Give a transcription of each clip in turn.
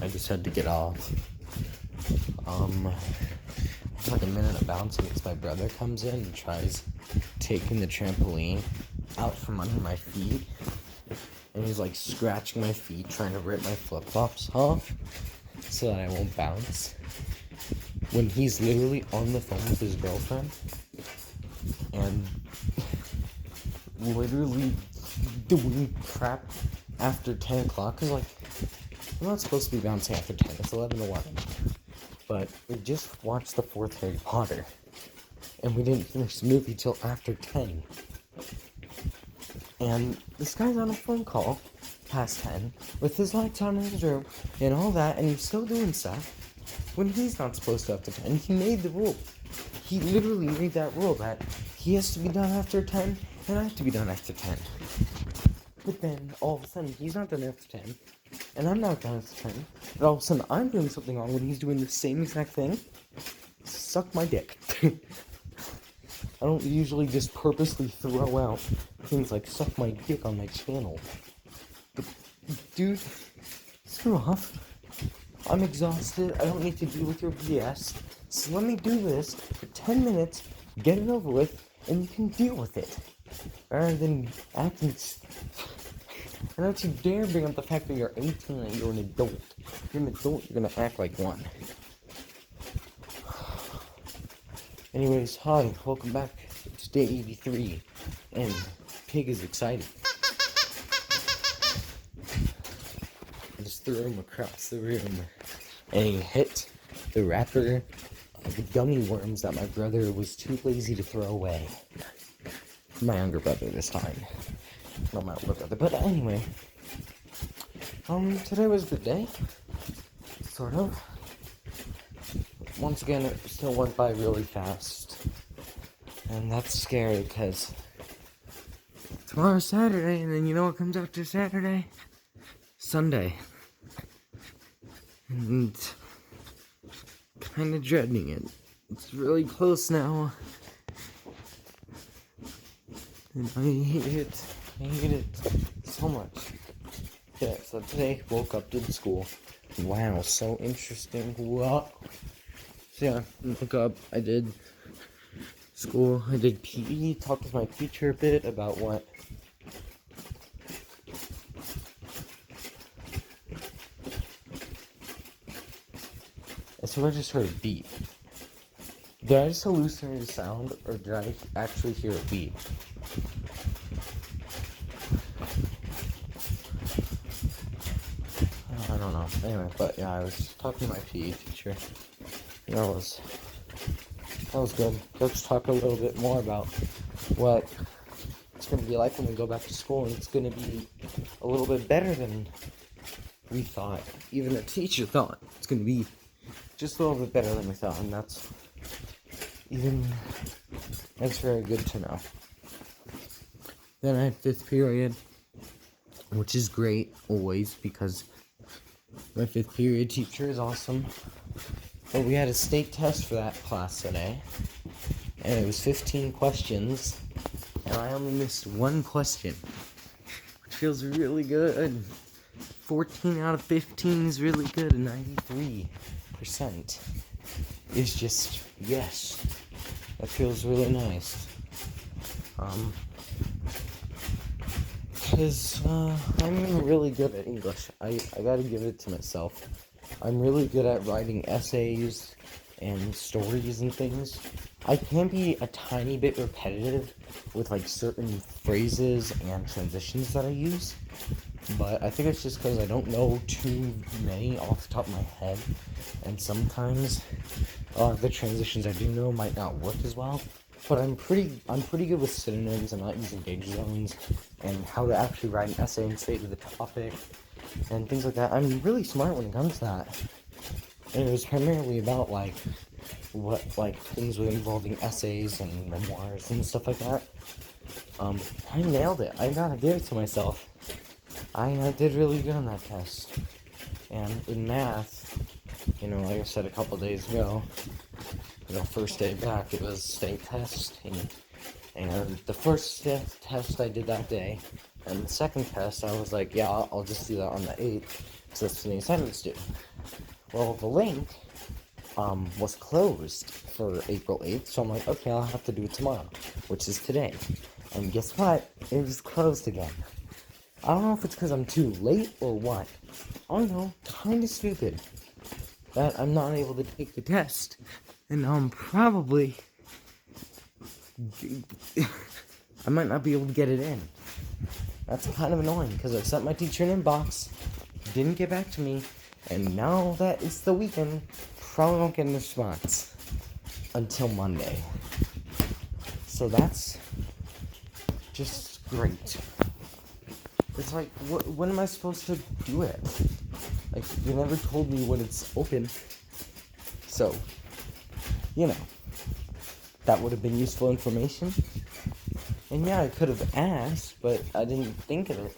I just had to get off. It's like a minute of bouncing because my brother comes in and tries taking the trampoline out from under my feet. And he's like scratching my feet, trying to rip my flip-flops off so that I won't bounce. When he's literally on the phone with his girlfriend and literally doing crap after 10 o'clock. Cause like, I'm not supposed to be bouncing after 10, it's 11:11. But we just watched the 4th Harry Potter. And we didn't finish the movie till after 10. And this guy's on a phone call past 10 with his lights on in his room and all that, and he's still doing stuff when he's not supposed to after 10. He made the rule. He literally made that rule that he has to be done after 10 and I have to be done after 10. But then all of a sudden he's not done after 10 and I'm not done after 10. And all of a sudden I'm doing something wrong when he's doing the same exact thing. Suck my dick. I don't usually just purposely throw out things like suck my dick on my channel. But, dude, screw off. I'm exhausted. I don't need to deal with your BS. So let me do this for 10 minutes, get it over with, and you can deal with it. Rather than acting... And don't you dare bring up the fact that you're 18 and you're an adult. If you're an adult, you're gonna act like one. Anyways, hi, welcome back. It's day 83, and Pig is excited. I just threw him across the room, and he hit the wrapper of the gummy worms that my brother was too lazy to throw away. My younger brother this time. Not my older brother, but anyway. Today was a good day. Sort of. Once again, it still went by really fast. And that's scary because tomorrow's Saturday, and then you know what comes after Saturday? Sunday. And kind of dreading it. It's really close now. And I hate it. I hate it so much. Yeah, so today, woke up, did school. Wow, so interesting. What? So yeah, woke up, I did school, I did PE, talked with my teacher a bit about what so I just heard a beep. Did I just hallucinate a sound, or did I actually hear a beep? I don't know. Anyway, but yeah, I was talking to my PE teacher. That was good. Let's talk a little bit more about what it's going to be like when we go back to school, and it's going to be a little bit better than we thought. Even the teacher thought it's going to be just a little bit better than we thought, and that's very good to know. Then I had 5th period, which is great always because my 5th period teacher is awesome. But we had a state test for that class today, and it was 15 questions, and I only missed one question, which feels really good. 14 out of 15 is really good, and 93% is just, yes, that feels really nice. Because I'm really good at English. I gotta give it to myself. I'm really good at writing essays and stories and things. I can be a tiny bit repetitive with like certain phrases and transitions that I use, but I think it's just because I don't know too many off the top of my head, and sometimes the transitions I do know might not work as well. But I'm pretty good with synonyms and not using danger zones, and how to actually write an essay and stay to the topic, and things like that. I'm really smart when it comes to that. And it was primarily about things involving essays and memoirs and stuff like that. I nailed it. I gotta give it to myself. I did really good on that test. And in math, like I said a couple days ago, first day back, it was state test, and the first test I did that day, and the second test I was like, yeah, I'll just do that on the 8th, so that's when the assignment's due. Well, the link was closed for April 8th, so I'm like, okay, I'll have to do it tomorrow, which is today. And guess what? It was closed again. I don't know if it's because I'm too late or what. I don't know, kind of stupid that I'm not able to take the test. And probably I might not be able to get it in. That's kind of annoying because I sent my teacher an inbox, didn't get back to me, and now that it's the weekend, probably won't get a response until Monday. So that's just great. It's like, when am I supposed to do it? Like, you never told me when it's open. So, you know, that would have been useful information. And yeah, I could have asked, but I didn't think of it.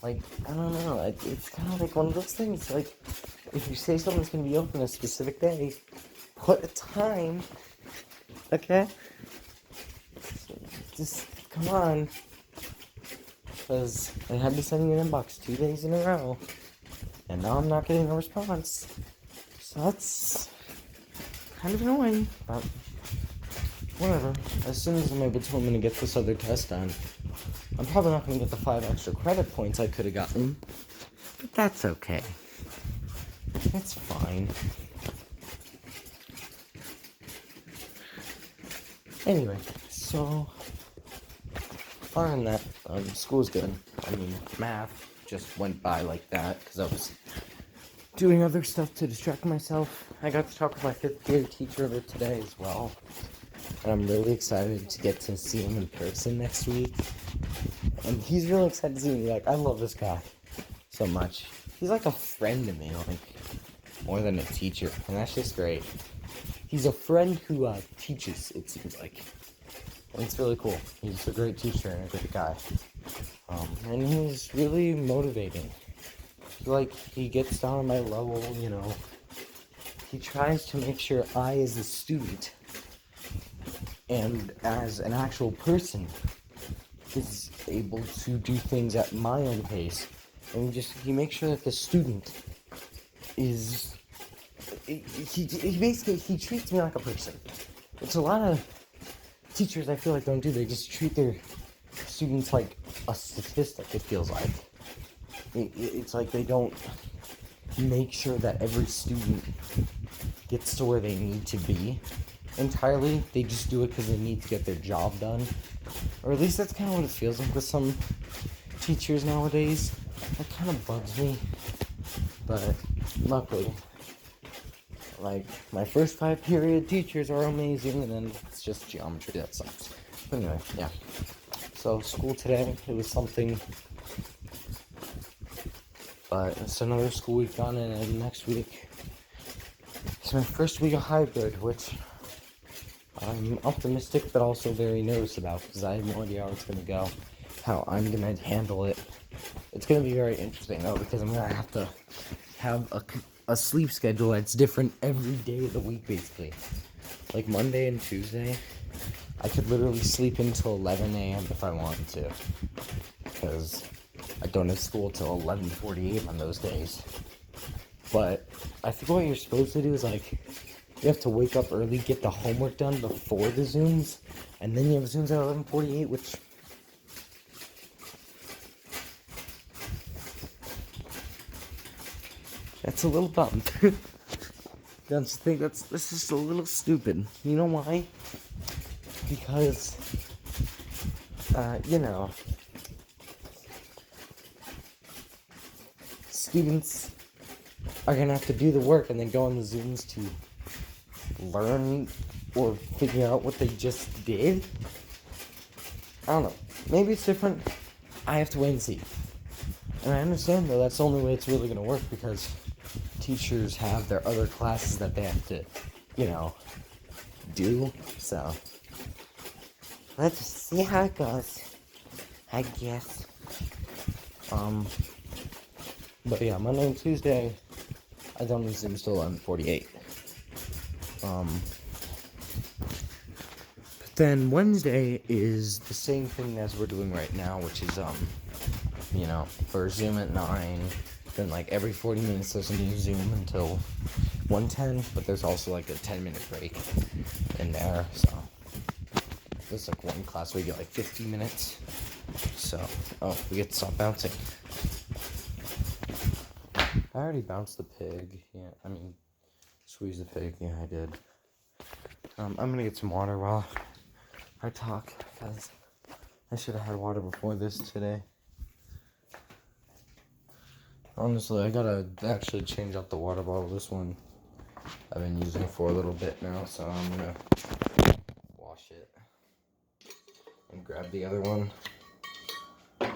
Like, I don't know, it's kind of like one of those things, like, if you say something's going to be open a specific day, put a time, okay? Just, come on. Because I had to send you an inbox 2 days in a row, and now I'm not getting a response. So that's kind of annoying, but whatever. As soon as I'm able to get this other test done, I'm probably not going to get the 5 extra credit points I could have gotten, but that's okay. It's fine. Anyway, so other than that, school's good. I mean, math just went by like that because I was doing other stuff to distract myself. I got to talk with my 5th grade teacher of it today as well. And I'm really excited to get to see him in person next week. And he's really excited to see me. Like, I love this guy so much. He's like a friend to me, like, more than a teacher. And that's just great. He's a friend who teaches, it seems like. And it's really cool. He's a great teacher and a great guy. And he's really motivating. He gets down on my level, you know. He tries to make sure I, as a student, and as an actual person, is able to do things at my own pace. And he makes sure that the student is... He basically, he treats me like a person. It's a lot of teachers I feel like don't do. They just treat their students like a statistic, it feels like. It's like they don't make sure that every student gets to where they need to be entirely. They just do it because they need to get their job done. Or at least that's kind of what it feels like with some teachers nowadays. That kind of bugs me. But luckily, like, my first 5 period teachers are amazing, and then it's just geometry that sucks. But anyway, yeah. So, school today, it was something. But it's another school week done, and then next week, it's my first week of hybrid, which I'm optimistic, but also very nervous about, because I have no idea how it's going to go, how I'm going to handle it. It's going to be very interesting, though, because I'm going to have to have a sleep schedule that's different every day of the week, basically. Like Monday and Tuesday, I could literally sleep until 11 a.m. if I wanted to, because I don't have school till 11:48 on those days. But I think what you're supposed to do is, like, you have to wake up early, get the homework done before the Zooms, and then you have Zooms at 11:48, which... that's a little dumb. That's the thing, this is just a little stupid. You know why? Because, you know, students are gonna have to do the work and then go on the Zooms to learn or figure out what they just did. I don't know. Maybe it's different. I have to wait and see. And I understand, though, that's the only way it's really gonna work, because teachers have their other classes that they have to, you know, do. So, let's see how it goes, I guess. But yeah, Monday and Tuesday, I don't need Zooms till 11:48. But then Wednesday is the same thing as we're doing right now, which is, you know, for Zoom at 9. Then, like, every 40 minutes there's a new Zoom until 1:10. But there's also, like, a 10-minute break in there. So, there's, like, one class where you get, like, 15 minutes. So, oh, we get to stop bouncing. I already bounced the pig. Yeah, I mean, squeeze the pig. Yeah, I did. I'm gonna get some water while I talk, because I should have had water before this today. Honestly, I gotta actually change out the water bottle. This one I've been using for a little bit now, so I'm gonna wash it and grab the other one. I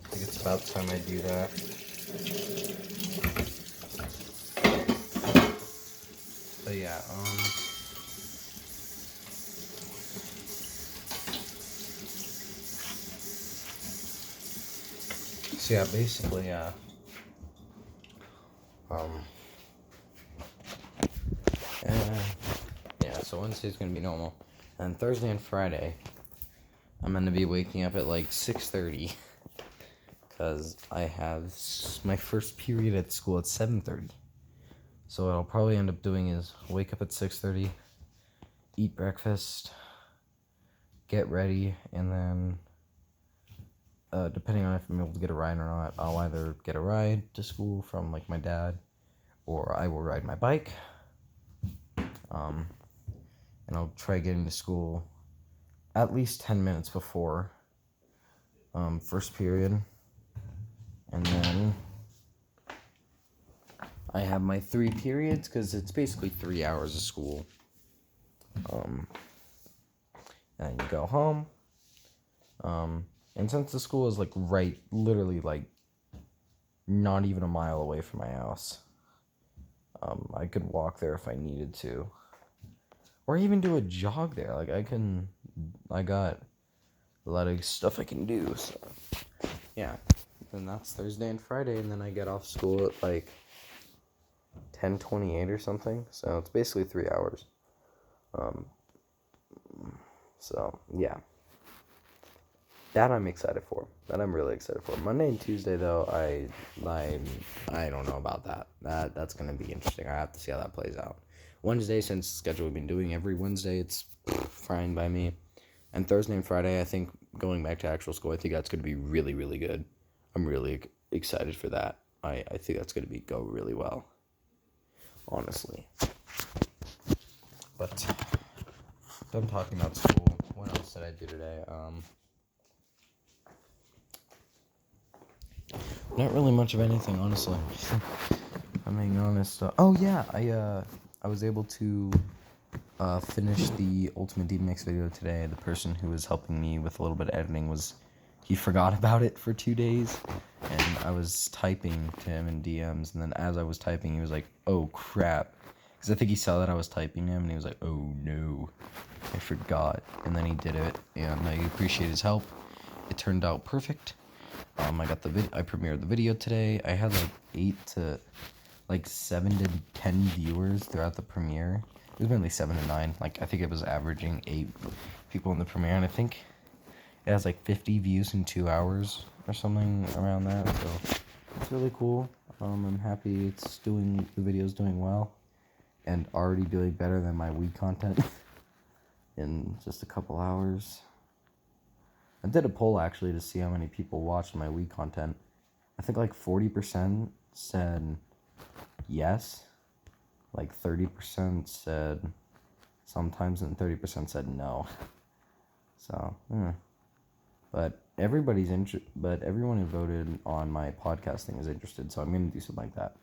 think it's about time I do that. But yeah, so yeah, basically, yeah, so Wednesday's gonna be normal, and Thursday and Friday, I'm gonna be waking up at like 6:30, because I have my first period at school at 7:30. So what I'll probably end up doing is wake up at 6:30, eat breakfast, get ready, and then, depending on if I'm able to get a ride or not, I'll either get a ride to school from, like, my dad, or I will ride my bike, and I'll try getting to school at least 10 minutes before, first period, and then I have my 3 periods, because it's basically 3 hours of school, and you go home, and since the school is, like, literally, like, not even a mile away from my house, I could walk there if I needed to, or even do a jog there. Like, I got a lot of stuff I can do, so, yeah, and that's Thursday and Friday, and then I get off school at, like, 10:28 or something, so it's basically 3 hours, so, yeah. That I'm excited for. That I'm really excited for. Monday and Tuesday, though, I don't know about that. That's gonna be interesting. I have to see how that plays out. Wednesday, since schedule we've been doing every Wednesday, it's fine by me. And Thursday and Friday, I think going back to actual school, I think that's gonna be really, really good. I'm really excited for that. I think that's gonna go really well. Honestly. But done talking about school. What else did I do today? Not really much of anything, honestly. I'm being honest. Oh yeah, I was able to finish the Ultimate DMX video today. The person who was helping me with a little bit of editing he forgot about it for 2 days, and I was typing to him in DMs, and then as I was typing, he was like, "Oh crap," because I think he saw that I was typing him, and he was like, "Oh no, I forgot," and then he did it, and I appreciate his help. It turned out perfect. I premiered the video today. I had like 7 to 10 viewers throughout the premiere. It was mainly 7 to 9. Like, I think it was averaging 8 people in the premiere, and I think it has like 50 views in 2 hours or something around that. So it's really cool. I'm happy the video's doing well, and already doing better than my weed content in just a couple hours. I did a poll actually to see how many people watched my weed content. I think like 40% said yes, like 30% said sometimes, and 30% said no. So, but everyone who voted on my podcasting is interested, so I'm gonna do something like that.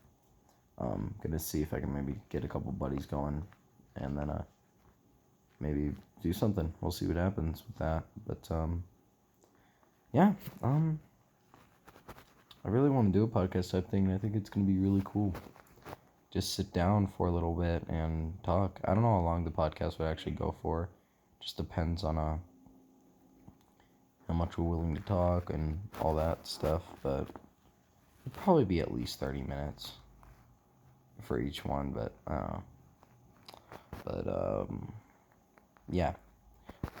Gonna see if I can maybe get a couple buddies going, and then maybe do something. We'll see what happens with that. But yeah, I really want to do a podcast type thing. I think it's going to be really cool. Just sit down for a little bit and talk. I don't know how long the podcast would actually go for. Just depends on how much we're willing to talk and all that stuff. But it'd probably be at least 30 minutes for each one. But I don't know. But yeah,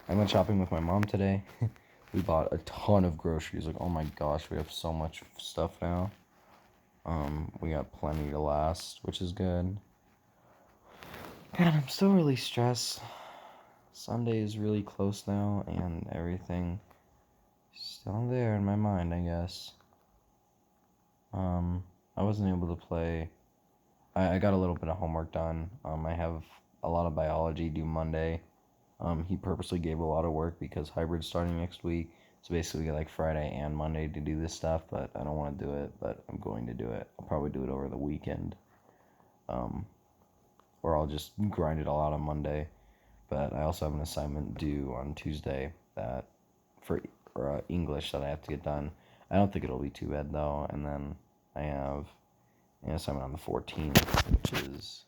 I went shopping with my mom today. We bought a ton of groceries. Like, oh my gosh, we have so much stuff now. We got plenty to last, which is good. God, I'm still really stressed. Sunday is really close now, and everything is still there in my mind, I guess. I wasn't able to play. I got a little bit of homework done. I have a lot of biology due Monday. He purposely gave a lot of work because hybrid's starting next week. So basically, we get like Friday and Monday to do this stuff, but I don't want to do it, but I'm going to do it. I'll probably do it over the weekend. Or I'll just grind it all out on Monday. But I also have an assignment due on Tuesday that for English that I have to get done. I don't think it'll be too bad though. And then I have an assignment on the 14th, which is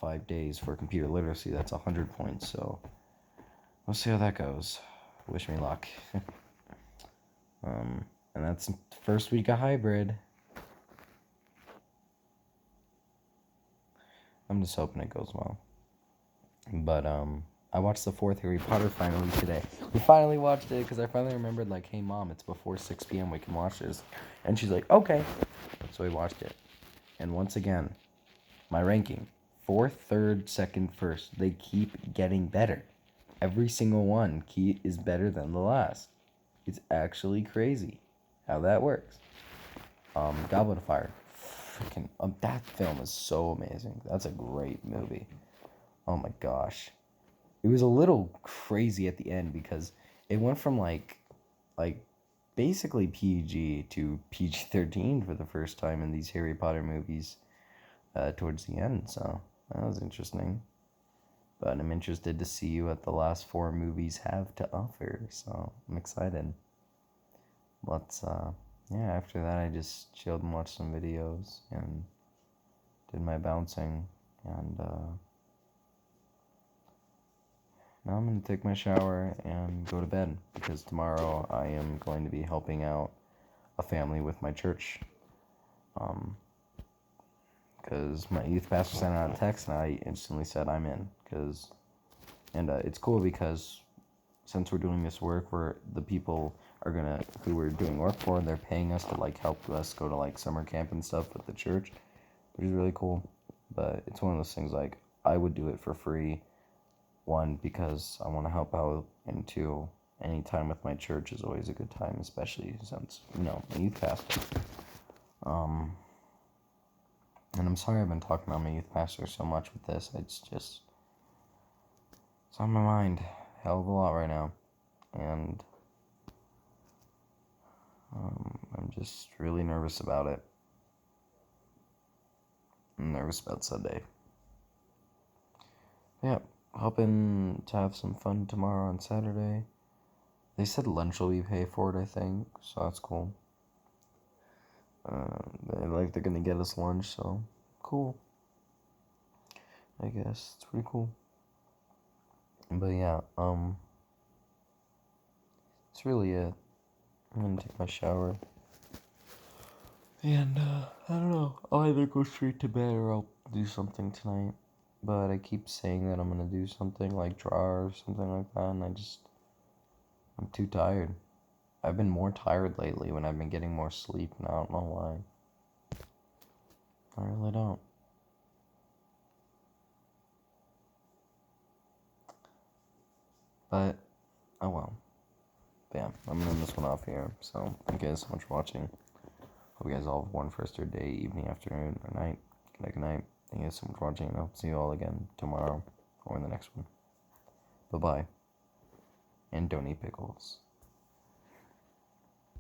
5 days for computer literacy. That's 100 points. So we'll see how that goes. Wish me luck. And that's the first week of hybrid. I'm just hoping it goes well. But I watched the 4th Harry Potter finally today. We finally watched it because I finally remembered, like, hey mom, it's before 6 p.m. we can watch this. And she's like, okay. So we watched it. And once again, my ranking, 4th, 3rd, 2nd, 1st. They keep getting better. Every single one is better than the last. It's actually crazy how that works. Goblet of Fire. Freaking, that film is so amazing. That's a great movie. Oh my gosh. It was a little crazy at the end because it went from like basically PG to PG-13 for the first time in these Harry Potter movies towards the end. So that was interesting. But I'm interested to see what the last 4 movies have to offer. So I'm excited. But after that I just chilled and watched some videos and did my bouncing. And now I'm going to take my shower and go to bed because tomorrow I am going to be helping out a family with my church. Because my youth pastor sent out a text and I instantly said I'm in. And it's cool because since we're doing this work, the people who we're doing work for, they're paying us to like help us go to like summer camp and stuff with the church, which is really cool. But it's one of those things like I would do it for free. 1, because I want to help out, and 2, any time with my church is always a good time, especially since, my youth pastor. And I'm sorry I've been talking about my youth pastor so much with this. It's on my mind, hell of a lot right now. And I'm just really nervous about it. I'm nervous about Sunday. Yeah. Hoping to have some fun tomorrow on Saturday. They said lunch will be paid for it, I think, so that's cool. They're gonna get us lunch, so cool. I guess it's pretty cool. But yeah, that's really it. I'm gonna take my shower. And I don't know. I'll either go straight to bed or I'll do something tonight. But I keep saying that I'm gonna do something like draw or something like that, and I'm too tired. I've been more tired lately when I've been getting more sleep, and I don't know why. I really don't. But, oh well. But yeah, I'm gonna end this one off here. So, thank you guys so much for watching. Hope you guys all have one first or day, evening, afternoon, or night. Good night. Thank you guys so much for watching, and I'll see you all again tomorrow or in the next one. Bye-bye. And don't eat pickles.